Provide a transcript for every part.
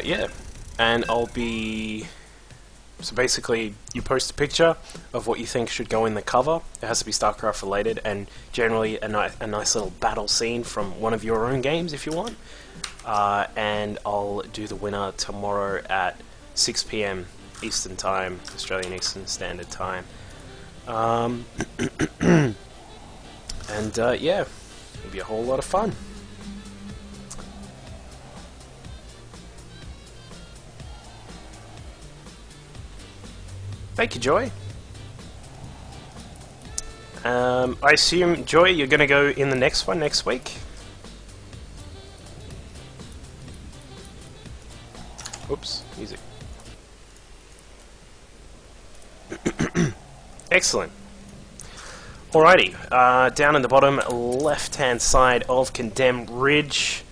Yeah, and I'll be... So basically, you post a picture of what you think should go in the cover. It has to be StarCraft related, and generally a nice little battle scene from one of your own games if you want. And I'll do the winner tomorrow at 6 PM Eastern Time, Australian Eastern Standard Time. And yeah, it'll be a whole lot of fun. Thank you, Joy. I assume, Joy, you're going to go in the next one next week? Oops, music. Excellent. Alrighty, down in the bottom left-hand side of Condemned Ridge,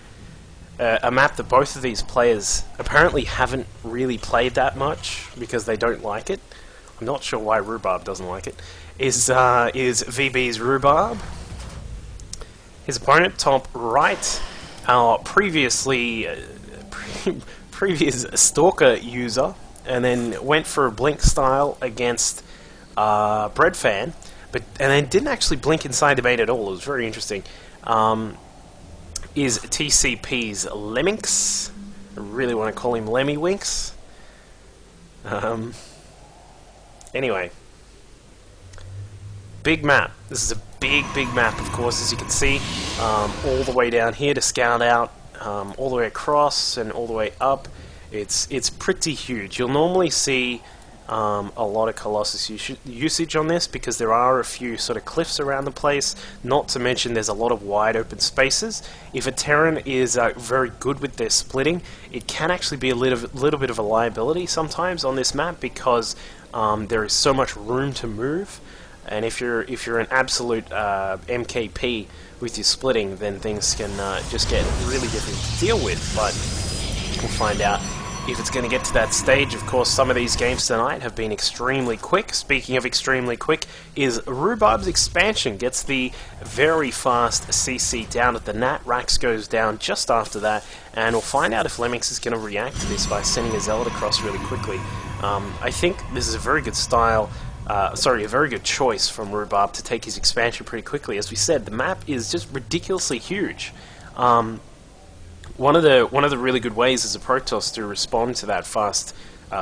a map that both of these players apparently haven't really played that much because they don't like it. I'm not sure why Rhubarb doesn't like it. Is VBRhuubarb. His opponent, top right, our previous Stalker user, and then went for a blink style against Breadfan, and then didn't actually blink inside the bait at all. It was very interesting. Is TCPLemminks. I really want to call him Lemmywinks. Anyway, big map. This is a big map, of course, as you can see. All the way down here to scout out, all the way across and all the way up. It's pretty huge. You'll normally see a lot of Colossus usage on this because there are a few sort of cliffs around the place, not to mention there's a lot of wide open spaces. If a Terran is very good with their splitting, it can actually be a little bit of a liability sometimes on this map because there is so much room to move, and if you're an absolute MKP with your splitting, then things can just get really difficult to deal with, but we'll find out if it's going to get to that stage. Of course, some of these games tonight have been extremely quick. Speaking of extremely quick, is Rhubarb's expansion gets the very fast CC down at the Nat. Rax goes down just after that, and we'll find out if Lemmings is going to react to this by sending a Zealot across really quickly. I think this is a very good style, a very good choice from Rhubarb to take his expansion pretty quickly. As we said, the map is just ridiculously huge. One of the really good ways as a Protoss to respond to that fast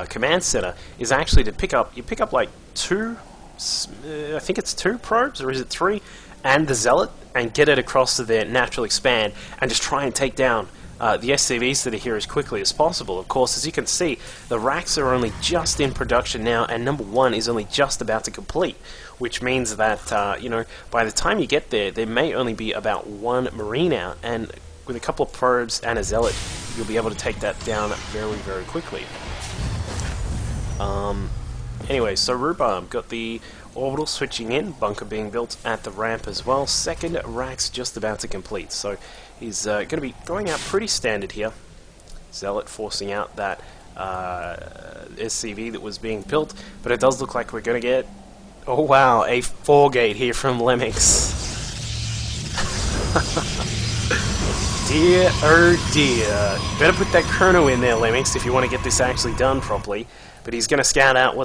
command center is actually to pick up like two, I think it's 2 probes, or is it 3, and the Zealot, and get it across to their natural expand, and just try and take down the SCVs that are here as quickly as possible. Of course, as you can see, the racks are only just in production now, and number 1 is only just about to complete, which means that you know, by the time you get there, there may only be about 1 Marine out, and with a couple of probes and a Zealot, you'll be able to take that down very quickly. Anyway, so Rhubarb got the orbital switching in, bunker being built at the ramp as well. Second rack's just about to complete, so he's going to be going out pretty standard here. Zealot forcing out that SCV that was being built, but it does look like we're going to get, oh wow, a 4-gate here from Lemmings. Dear, oh dear. Better put that chrono in there, Lemmings, if you want to get this actually done properly. But he's going to scout out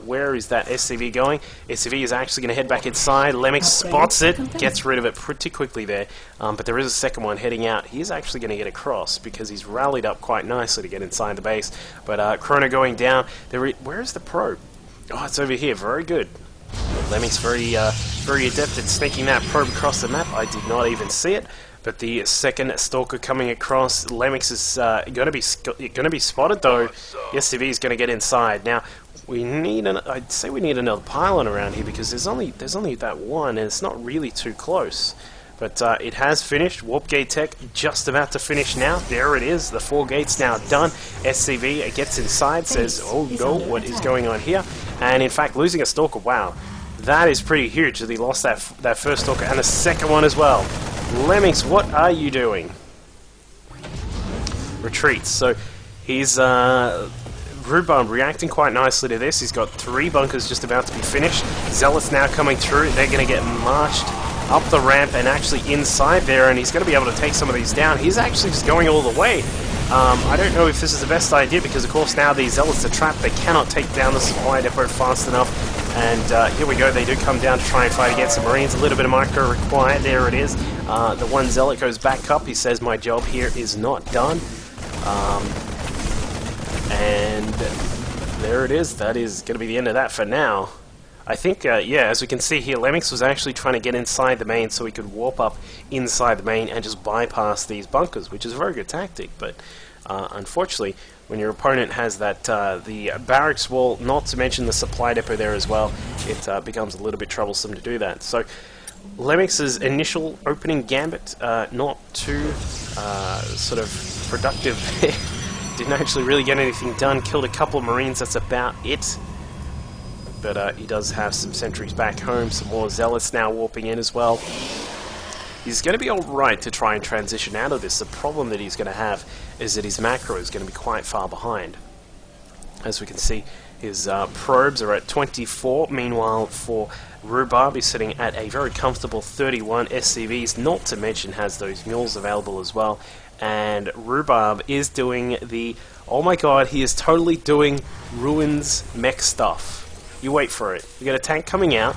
where is that SCV going. SCV is actually going to head back inside. Lemmings spots it, gets rid of it pretty quickly there. But there is a second one heading out. He's actually going to get across because he's rallied up quite nicely to get inside the base. But chrono going down. Where is the probe? Oh, it's over here. Very good. Lemmings very adept at sneaking that probe across the map. I did not even see it. But the second Stalker coming across, Lemmings is going to be spotted though. The SCV is going to get inside. Now we need I'd say we need another pylon around here because there's only that one, and it's not really too close. But it has finished. Warp Gate Tech just about to finish now. There it is. The 4 gates now done. SCV gets inside, says, "Oh no, what is going on here?" And in fact, losing a Stalker. Wow, that is pretty huge. That he lost that first Stalker and the second one as well. Lemmings, what are you doing? Retreats. So he's Rhubarb reacting quite nicely to this. He's got 3 bunkers just about to be finished. Zealots now coming through. They're going to get marched up the ramp and actually inside there, and he's going to be able to take some of these down. He's actually just going all the way. I don't know if this is the best idea because, of course, now these zealots are trapped. They cannot take down the supply depot fast enough. And here we go. They do come down to try and fight against the Marines. A little bit of micro required. There it is. The one zealot goes back up. He says, "My job here is not done." And there it is. That is going to be the end of that for now. I think, yeah, as we can see here, Lemmings was actually trying to get inside the main so he could warp up inside the main and just bypass these bunkers, which is a very good tactic. But unfortunately, when your opponent has that the barracks wall, not to mention the supply depot there as well, it becomes a little bit troublesome to do that. So Lemmings' initial opening gambit, not too sort of productive. Didn't actually really get anything done. Killed a couple of Marines, that's about it. But he does have some sentries back home, some more zealots now warping in as well. He's going to be alright to try and transition out of this. The problem that he's going to have is that his macro is going to be quite far behind. As we can see, his probes are at 24. Meanwhile, for Rhubarb, he's sitting at a very comfortable 31 SCVs, not to mention has those mules available as well. And Rhubarb is doing the... Oh my god, he is totally doing Ruins mech stuff. You wait for it. We got a tank coming out.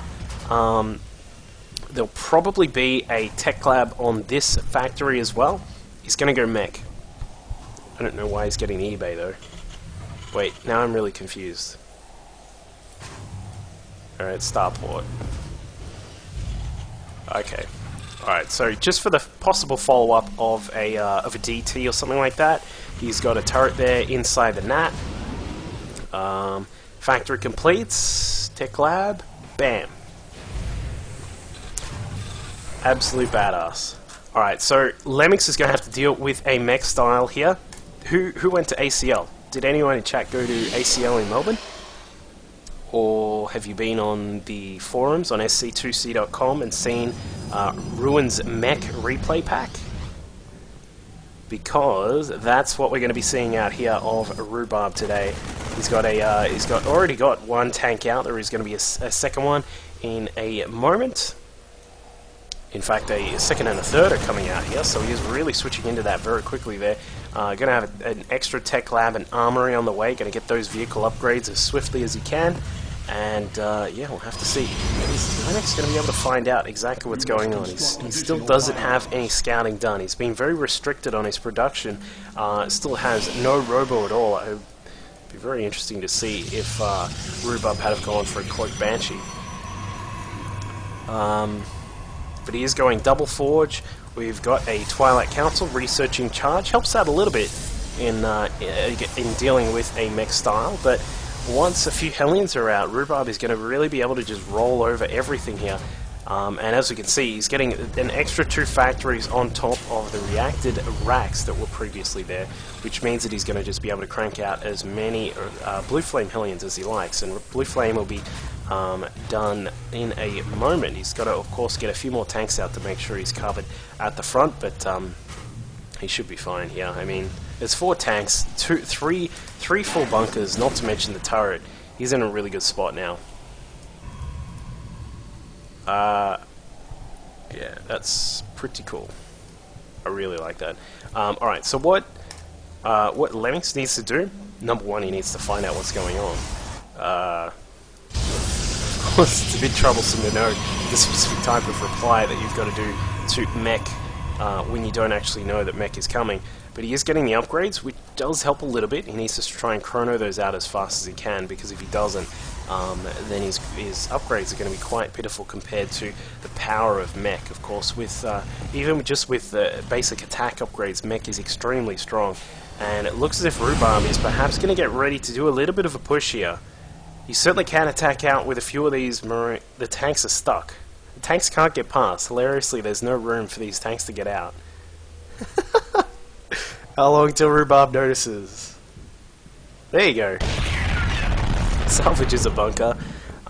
There'll probably be a tech lab on this factory as well. He's going to go mech. I don't know why he's getting the eBay though. Wait, now I'm really confused. Alright, starport. Okay. Alright, so just for the possible follow-up of a DT or something like that, he's got a turret there inside the NAT. Factory completes. Tech lab. Bam. Absolute badass. Alright, so Lemmings is going to have to deal with a mech style here. Who went to ACL? Did anyone in chat go to ACL in Melbourne? Or have you been on the forums on sc2c.com and seen Ruins Mech replay pack? Because that's what we're going to be seeing out here of Rhubarb today. He's already got one tank out. There is going to be a second one in a moment. In fact, a second and a third are coming out here, so he is really switching into that very quickly there. Going to have an extra tech lab and armory on the way. Going to get those vehicle upgrades as swiftly as he can. And yeah, we'll have to see. Is Lennox going to be able to find out exactly what's going on? He still doesn't have any scouting done. He's been very restricted on his production. Still has no robo at all. It would be very interesting to see if Rhubarb had have gone for a Cloak Banshee. But he is going double forge. We've got a Twilight Council researching charge. Helps out a little bit in dealing with a mech style, but once a few Hellions are out, Rhubarb is going to really be able to just roll over everything here. And as we can see, he's getting an extra 2 factories on top of the reacted racks that were previously there, which means that he's going to just be able to crank out as many Blue Flame Hellions as he likes. And Blue Flame will be done in a moment. He's got to, of course, get a few more tanks out to make sure he's covered at the front, but he should be fine here. I mean, there's 4 tanks, 3 full bunkers, not to mention the turret. He's in a really good spot now. Yeah, that's pretty cool. I really like that. Alright, so what Lemmings needs to do, number 1, he needs to find out what's going on. Of course, it's a bit troublesome to know the specific type of reply that you've got to do to mech when you don't actually know that mech is coming. But he is getting the upgrades, which does help a little bit. He needs to try and chrono those out as fast as he can, because if he doesn't, then his upgrades are going to be quite pitiful compared to the power of mech. Of course, with even just with the basic attack upgrades, mech is extremely strong. And it looks as if Rhubarb is perhaps going to get ready to do a little bit of a push here. He certainly can attack out with a few of these the tanks are stuck. The tanks can't get past. Hilariously, there's no room for these tanks to get out. How long till Rhubarb notices? There you go. Salvages a bunker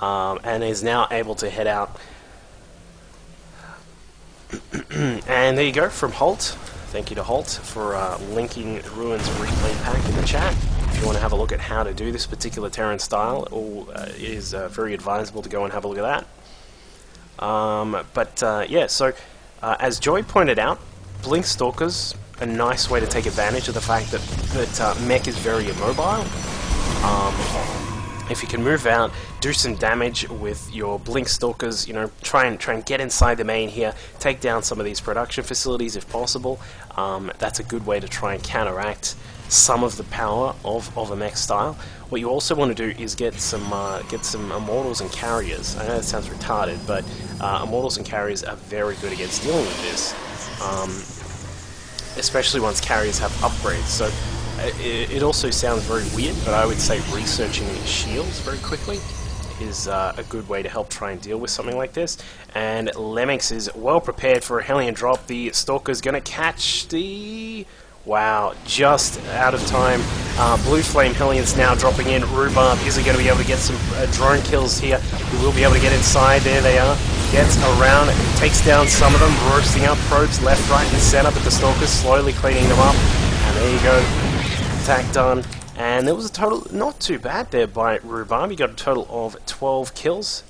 and is now able to head out. And there you go from Holt. Thank you to Holt for linking Ruins replay pack in the chat. If you want to have a look at how to do this particular Terran style, it is very advisable to go and have a look at that. Yeah, so as Joy pointed out, Blink Stalkers a nice way to take advantage of the fact that mech is very immobile. If you can move out, do some damage with your blink stalkers, you know, try and get inside the main here, take down some of these production facilities if possible. That's a good way to try and counteract some of the power of a mech style. What you also want to do is get some immortals and carriers. I know that sounds retarded, but immortals and carriers are very good against dealing with this, especially once carriers have upgrades. So it also sounds very weird, but I would say researching shields very quickly is a good way to help try and deal with something like this. And Lemmings is well prepared for a Hellion drop. The Stalker's going to catch the... Wow, just out of time. Blue Flame Hellions now dropping in. Rhubarb, is he going to be able to get some drone kills here? He will be able to get inside. There they are. Gets around, takes down some of them, roasting up probes left, right, and center, but the Stalkers slowly cleaning them up. And there you go. Attack done. And there was a total, not too bad there by Rhubarb. He got a total of 12 kills.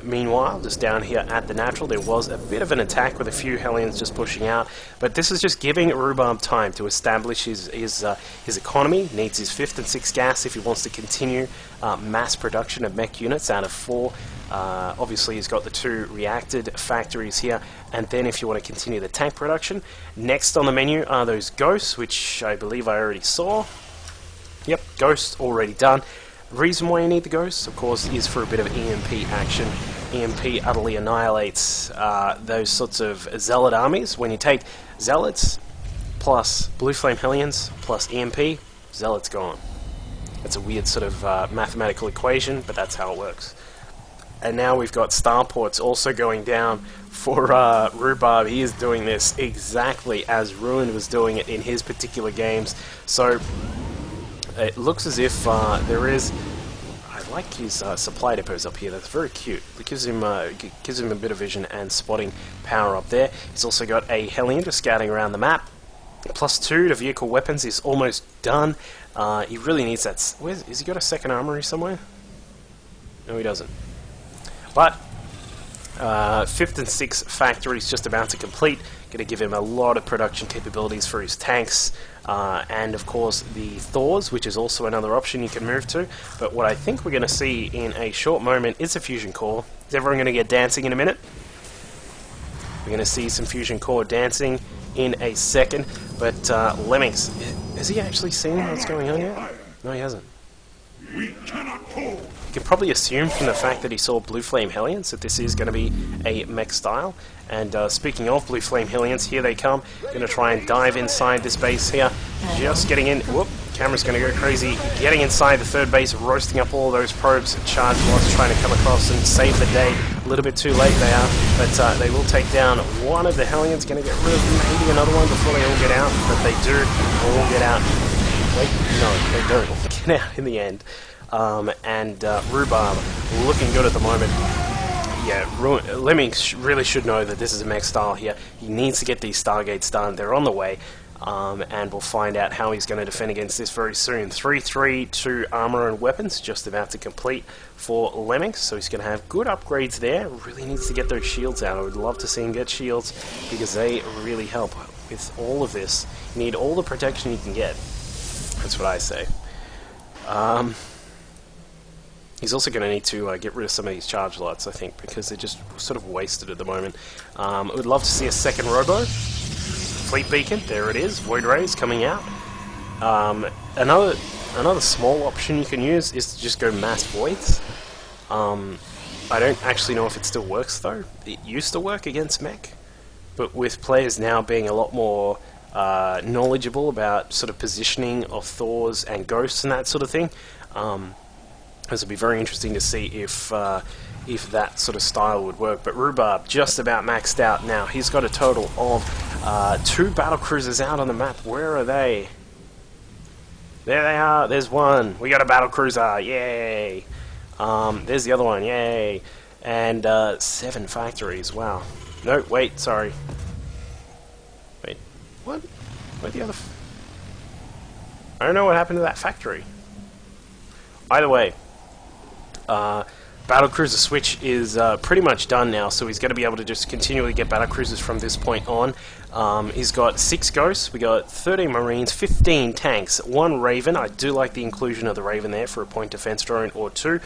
Meanwhile, just down here at the natural, there was a bit of an attack with a few Hellions just pushing out, but this is just giving Rhubarb time to establish his economy. Needs his 5th and 6th gas if he wants to continue mass production of mech units out of 4. Obviously, he's got the 2 reacted factories here, and then if you want to continue the tank production, next on the menu are those ghosts, which I believe I already saw. Yep, ghosts already done. Reason why you need the ghosts, of course, is for a bit of EMP action. EMP utterly annihilates those sorts of zealot armies. When you take zealots plus Blue Flame Hellions plus EMP, zealots gone. It's a weird sort of mathematical equation, but that's how it works. And now we've got starports also going down for Rhubarb. He is doing this exactly as Ruined was doing it in his particular games. So it looks as if there is... I like his supply depots up here. That's very cute. It gives him a bit of vision and spotting power up there. He's also got a Hellion just scouting around the map. +2 to vehicle weapons is almost done. He really needs that... Has he got a second armory somewhere? No, he doesn't. But 5th and 6th factory is just about to complete. Going to give him a lot of production capabilities for his tanks, and of course the Thors, which is also another option you can move to. But what I think we're going to see in a short moment is a fusion core. Is everyone going to get dancing in a minute? We're going to see some fusion core dancing in a second. But Lemmings, has he actually seen what's going on yet? No, he hasn't. We cannot pull. You can probably assume from the fact that he saw Blue Flame Hellions that this is going to be a mech style. And speaking of Blue Flame Hellions, here they come. Going to try and dive inside this base here. Just getting in. Whoop, camera's going to go crazy. Getting inside the 3rd base, roasting up all those probes. Charge lots trying to come across and save the day. A little bit too late they are, but they will take down one of the Hellions. Going to get rid of maybe another one before they all get out, but they do all get out. Wait, no, they don't all get out in the end. And Rhubarb looking good at the moment. Yeah, Lemmings really should know that this is a mech style here. He needs to get these Stargates done. They're on the way, and we'll find out how he's going to defend against this very soon. 3-3 to armor and weapons, just about to complete for Lemmings, so he's going to have good upgrades there. Really needs to get those shields out. I would love to see him get shields, because they really help with all of this. You need all the protection you can get. That's what I say. He's also going to need to get rid of some of these charge lots, I think, because they're just sort of wasted at the moment. I would love to see a second Robo. Fleet Beacon, there it is. Void Rays coming out. Another small option you can use is to just go Mass Voids. I don't actually know if it still works, though. It used to work against mech, but with players now being a lot more knowledgeable about sort of positioning of Thors and Ghosts and that sort of thing, this will be very interesting to see if that sort of style would work. But Rhubarb just about maxed out now. He's got a total of 2 battlecruisers out on the map. Where are they? There they are. There's one. We got a battlecruiser. Yay! There's the other one. Yay! And 7 factories. Wow. No, wait. Sorry. Wait. What? Where'd the other... I don't know what happened to that factory. Either way, Battlecruiser switch is pretty much done now, so he's going to be able to just continually get battlecruisers from this point on. He's got 6 ghosts, we got 13 marines, 15 tanks, 1 raven. I do like the inclusion of the raven there for a point defense drone or 2.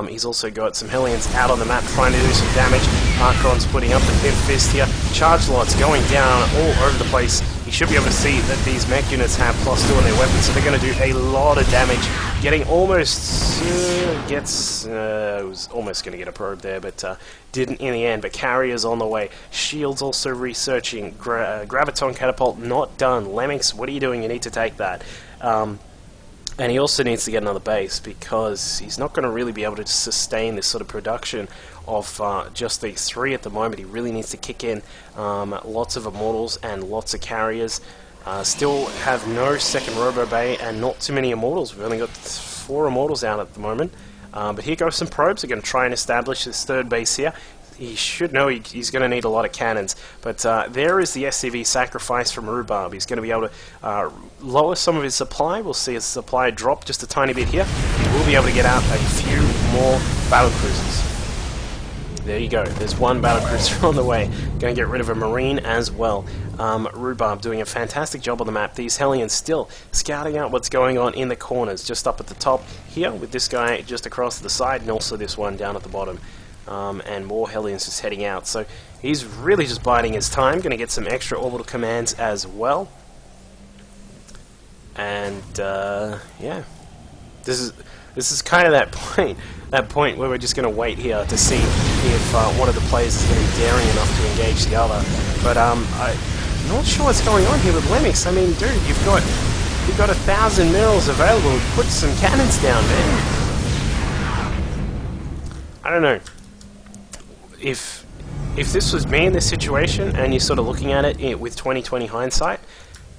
He's also got some Hellions out on the map trying to do some damage. Archon's putting up the Pimp Fist here. Charge lots going down all over the place. You should be able to see that these mech units have +2 on their weapons, so they're going to do a lot of damage. Getting almost was almost going to get a probe there, but didn't in the end. But carriers on the way. Shields also researching. Graviton catapult not done. Lemmings, what are you doing? You need to take that. And he also needs to get another base, because he's not going to really be able to sustain this sort of production of just these 3 at the moment. He really needs to kick in lots of immortals and lots of carriers. Still have no second robo bay and not too many immortals. We've only got 4 immortals out at the moment. But here goes some probes. They're going to try and establish this 3rd base here. He should know he's going to need a lot of cannons, but there is the SCV sacrifice from Rhuubarb. He's going to be able to lower some of his supply. We'll see his supply drop just a tiny bit here. He will be able to get out a few more battlecruisers. There you go. There's 1 battlecruiser on the way. Going to get rid of a marine as well. Rhuubarb doing a fantastic job on the map. These Hellions still scouting out what's going on in the corners, just up at the top here, with this guy just across to the side, and also this one down at the bottom. And more Hellions just heading out. So he's really just biding his time. Going to get some extra orbital commands as well. And yeah, this is kind of that point where we're just going to wait here to see if one of the players is going to be daring enough to engage the other. But I'm not sure what's going on here with Lemmings. I mean, dude, you've got 1,000 minerals available. Put some cannons down, man. I don't know. If this was me in this situation, and you're sort of looking at it with 20/20 hindsight,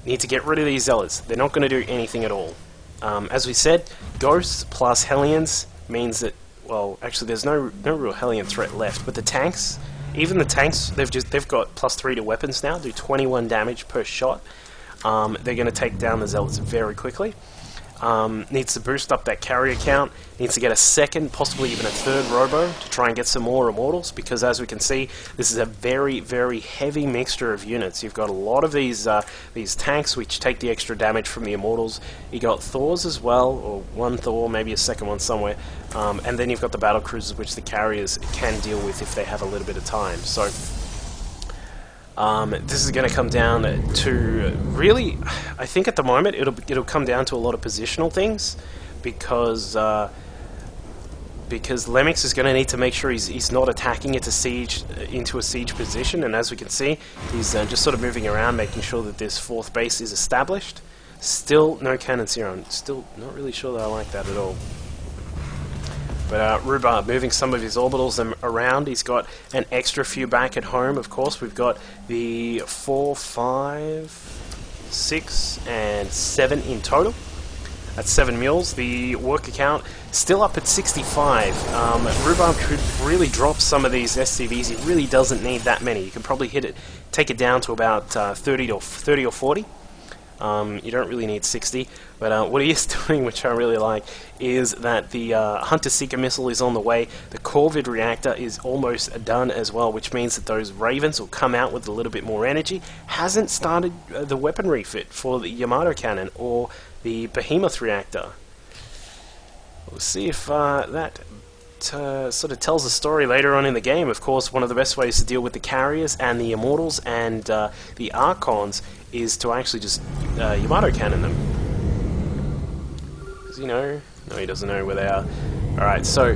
you need to get rid of these zealots. They're not going to do anything at all. As we said, ghosts plus Hellions means that, well, actually there's no real Hellion threat left. But the tanks, even the tanks, they've got +3 to weapons now, do 21 damage per shot. They're going to take down the zealots very quickly. Needs to boost up that carrier count, needs to get a 2nd, possibly even a 3rd robo to try and get some more immortals, because as we can see, this is a very, very heavy mixture of units. You've got a lot of these tanks which take the extra damage from the immortals. You got Thors as well, or 1 Thor, maybe a 2nd one somewhere, and then you've got the battlecruisers which the carriers can deal with if they have a little bit of time. So this is going to come down to, really, I think at the moment it'll come down to a lot of positional things, because Lemmings is going to need to make sure he's not attacking into a siege position, and as we can see, he's just sort of moving around, making sure that this 4th base is established. Still no cannons here. I'm still not really sure that I like that at all. But Rhuubarb moving some of his orbitals around. He's got an extra few back at home, of course. We've got the 4, 5, 6, and 7 in total. That's 7 mules. The worker count still up at 65. Rhuubarb could really drop some of these SCVs. He really doesn't need that many. You can probably take it down to about 30 or 40. You don't really need 60, but what he is doing, which I really like, is that the Hunter-Seeker missile is on the way. The Corvid reactor is almost done as well, which means that those Ravens will come out with a little bit more energy. Hasn't started the weapon refit for the Yamato cannon or the Behemoth reactor. We'll see if that sort of tells a story later on in the game. Of course, one of the best ways to deal with the carriers and the immortals and the Archons is to actually just Yamato cannon them. Does he know? No, he doesn't know where they are. Alright, so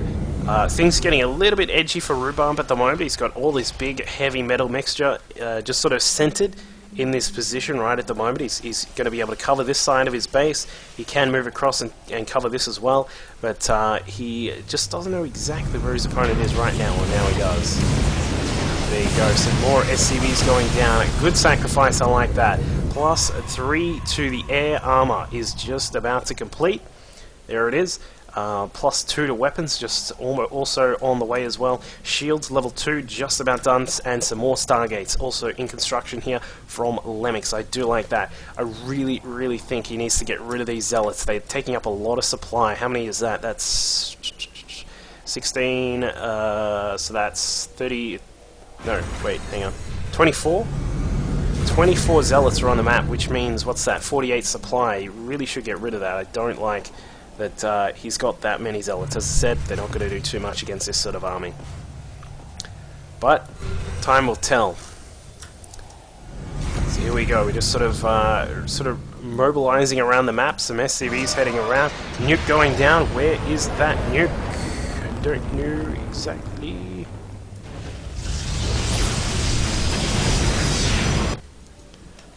things getting a little bit edgy for Rhuubarb at the moment. He's got all this big heavy metal mixture just sort of centered in this position right at the moment. He's going to be able to cover this side of his base. He can move across and cover this as well, but he just doesn't know exactly where his opponent is right now, and now he does. There you go, some more SCVs going down. Good sacrifice, I like that. +3 to the air armor is just about to complete. There it is. +2 to weapons, just also on the way as well. Shields level 2, just about done, and some more Stargates also in construction here from Lemmings. I do like that. I really, really think he needs to get rid of these Zealots. They're taking up a lot of supply. How many is that? That's 16, so that's 30, no, wait, hang on, 24? 24 zealots are on the map, which means, what's that, 48 supply. You really should get rid of that. I don't like that he's got that many zealots. As I said, they're not going to do too much against this sort of army. But time will tell. So here we go. We're just sort of mobilizing around the map. Some SCVs heading around. Nuke going down. Where is that nuke? I don't know exactly.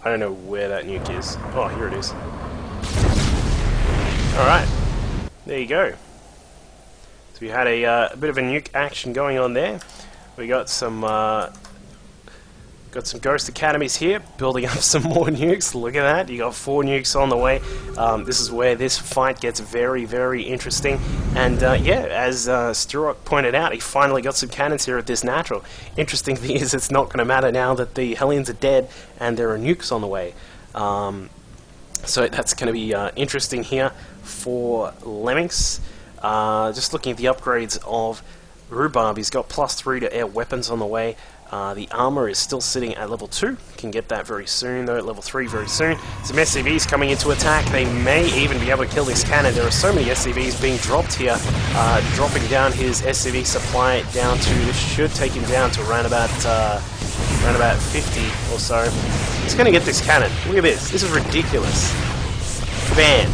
I don't know where that nuke is. Oh, here it is. Alright. There you go. So we had a bit of a nuke action going on there. We got some Ghost Academies here, building up some more nukes. Look at that, you got 4 nukes on the way. This is where this fight gets very, very interesting. And yeah, as Sturrock pointed out, he finally got some cannons here at this natural. Interesting thing is, it's not going to matter now that the Hellions are dead and there are nukes on the way. So that's going to be interesting here for Lemmings. Just looking at the upgrades of Rhubarb, he's got +3 to air weapons on the way. The armor is still sitting at level 2. Can get that very soon, though, at level 3 very soon. Some SCVs coming into attack. They may even be able to kill this cannon. There are so many SCVs being dropped here. Dropping down his SCV supply down to, this should take him down to around about 50 or so. He's going to get this cannon. Look at this. This is ridiculous. Bam.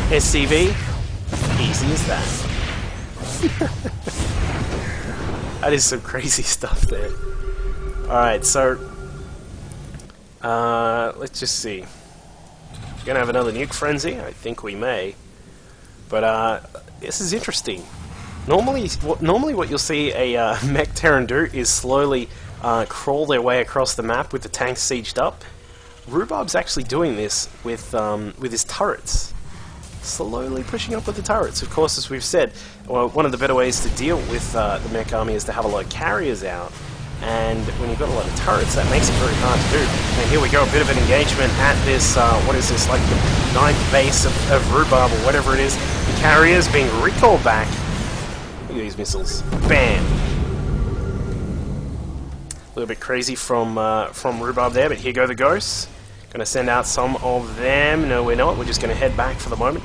SCV. Easy as that. That is some crazy stuff there. Alright, so let's just see. We're gonna have another nuke frenzy? I think we may. But this is interesting. Normally what you'll see a mech Terran do is slowly crawl their way across the map with the tanks sieged up. Rhubarb's actually doing this with his turrets. Slowly pushing up with the turrets. Of course, as we've said, well, one of the better ways to deal with the mech army is to have a lot of carriers out, and when you've got a lot of turrets, that makes it very hard to do. And here we go, a bit of an engagement at this, what is this, like the 9th base of Rhubarb, or whatever it is. The carriers being recalled back. Look at these missiles. Bam! A little bit crazy from Rhubarb there, but here go the ghosts. Going to send out some of them. No, we're not. We're just going to head back for the moment.